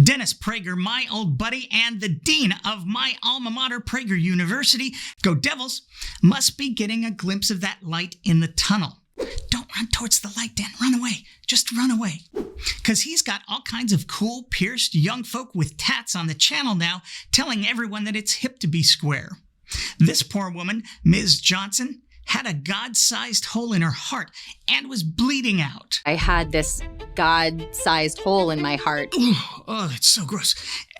Dennis Prager, my old buddy and the dean of my alma mater, Prager University, go Devils, must be getting a glimpse of that light in the tunnel. Don't run towards the light, Dan. Run away. Just run away. Because he's got all kinds of cool, pierced young folk with tats on the channel now, telling everyone that it's hip to be square. This poor woman, Ms. Johnson, had a God-sized hole in her heart and was bleeding out. I had this God-sized hole in my heart. Oh, that's so gross.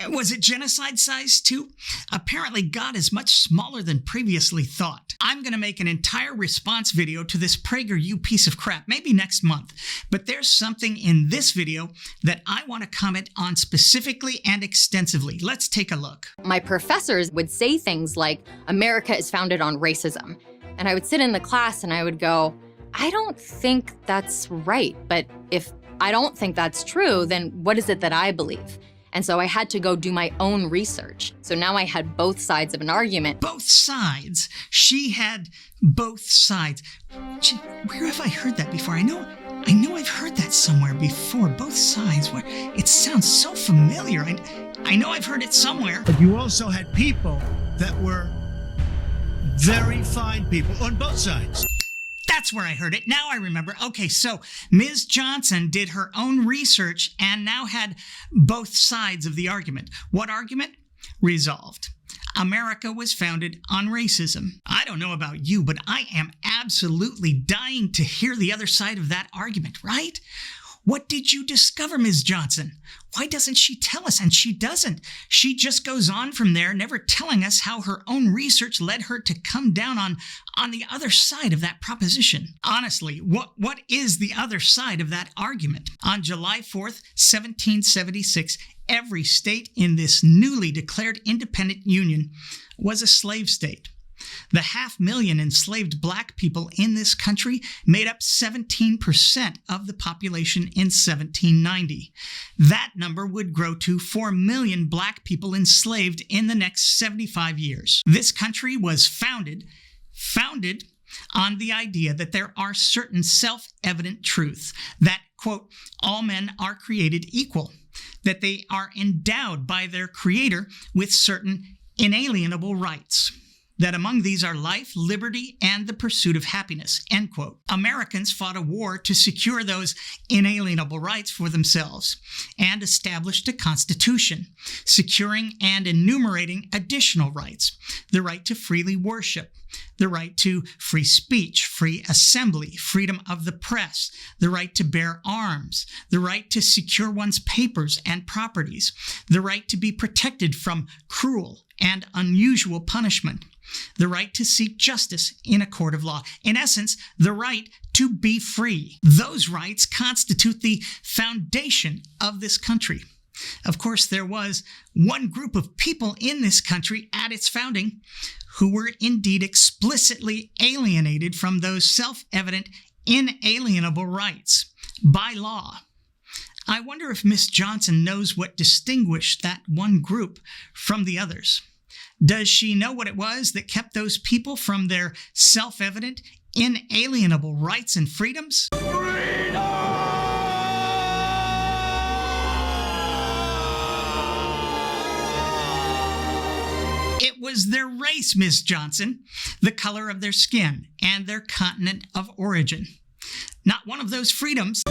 Was it genocide-sized too? Apparently God is much smaller than previously thought. I'm going to make an entire response video to this PragerFU piece of crap, maybe next month. But there's something in this video that I want to comment on specifically and extensively. Let's take a look. My professors would say things like, America is founded on racism. And I would sit in the class and I would go, I don't think that's right. But if I don't think that's true, then what is it that I believe? And so I had to go do my own research. So now I had both sides of an argument. Both sides? She had both sides. Gee, where have I heard that before? I know I've heard that somewhere before. Both sides. It sounds so familiar. I know I've heard it somewhere. But you also had people that were very fine people on both sides. That's where I heard it. Now I remember. Okay, so Ms. Johnson did her own research and now had both sides of the argument. What argument? Resolved. America was founded on racism. I don't know about you, but I am absolutely dying to hear the other side of that argument, right? What did you discover, Ms. Johnson? Why doesn't she tell us? And she doesn't. She just goes on from there, never telling us how her own research led her to come down on the other side of that proposition. Honestly, what is the other side of that argument? On July 4th, 1776, every state in this newly declared independent union was a slave state. The 500,000 enslaved black people in this country made up 17% of the population in 1790. That number would grow to 4 million black people enslaved in the next 75 years. This country was founded on the idea that there are certain self-evident truths that, quote, all men are created equal, that they are endowed by their creator with certain inalienable rights, that among these are life, liberty, and the pursuit of happiness, end quote. Americans fought a war to secure those inalienable rights for themselves and established a constitution, securing and enumerating additional rights: the right to freely worship, the right to free speech, free assembly, freedom of the press, the right to bear arms, the right to secure one's papers and properties, the right to be protected from cruel and unusual punishment, the right to seek justice in a court of law. In essence, the right to be free. Those rights constitute the foundation of this country. Of course, there was one group of people in this country at its founding who were indeed explicitly alienated from those self-evident, inalienable rights by law. I wonder if Miss Johnson knows what distinguished that one group from the others. Does she know what it was that kept those people from their self-evident, inalienable rights and freedoms? It was their race, Miss Johnson, the color of their skin, and their continent of origin. Not one of those freedoms.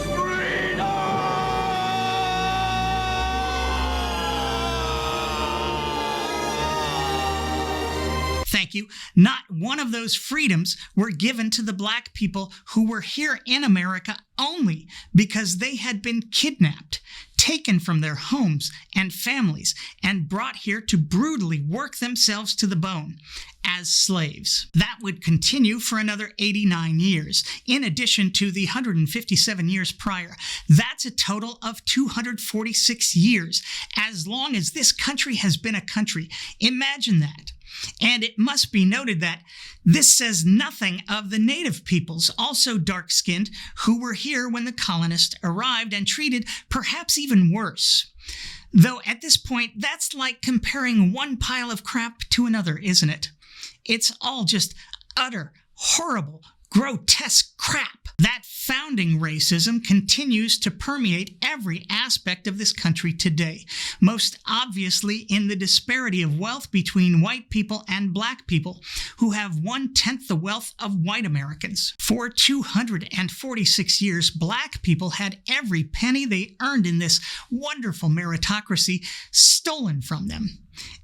Thank you. Not one of those freedoms were given to the black people who were here in America only because they had been kidnapped, taken from their homes and families, and brought here to brutally work themselves to the bone as slaves. That would continue for another 89 years, in addition to the 157 years prior. That's a total of 246 years, as long as this country has been a country. Imagine that. And it must be noted that this says nothing of the native peoples, also dark-skinned, who were here when the colonists arrived and treated perhaps even worse. Though at this point, that's like comparing one pile of crap to another, isn't it? It's all just utter, horrible, grotesque crap. That founding racism continues to permeate every aspect of this country today, most obviously in the disparity of wealth between white people and black people, who have 1/10 the wealth of white Americans. For 246 years, black people had every penny they earned in this wonderful meritocracy stolen from them,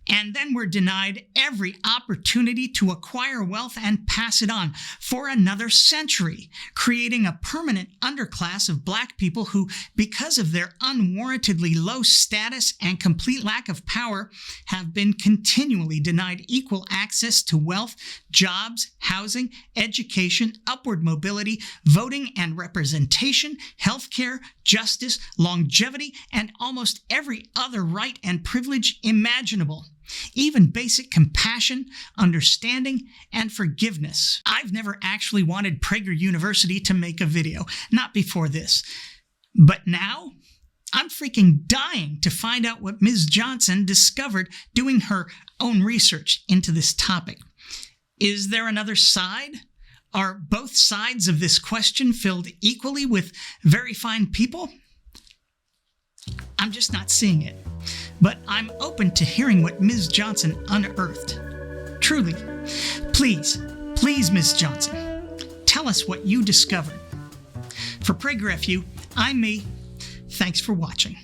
and then were denied every opportunity to acquire wealth and pass it on for another century, creating a permanent underclass of black people who, because of their unwarrantedly low status and complete lack of power, have been continually denied equal access to wealth, jobs, housing, education, upward mobility, voting and representation, healthcare, justice, longevity, and almost every other right and privilege imaginable. Even basic compassion, understanding, and forgiveness. I've never actually wanted Prager University to make a video, not before this. But now, I'm freaking dying to find out what Ms. Johnson discovered doing her own research into this topic. Is there another side? Are both sides of this question filled equally with very fine people? I'm just not seeing it. But I'm open to hearing what Ms. Johnson unearthed. Truly, please, Ms. Johnson, tell us what you discovered. For PragerFU, I'm me. Thanks for watching.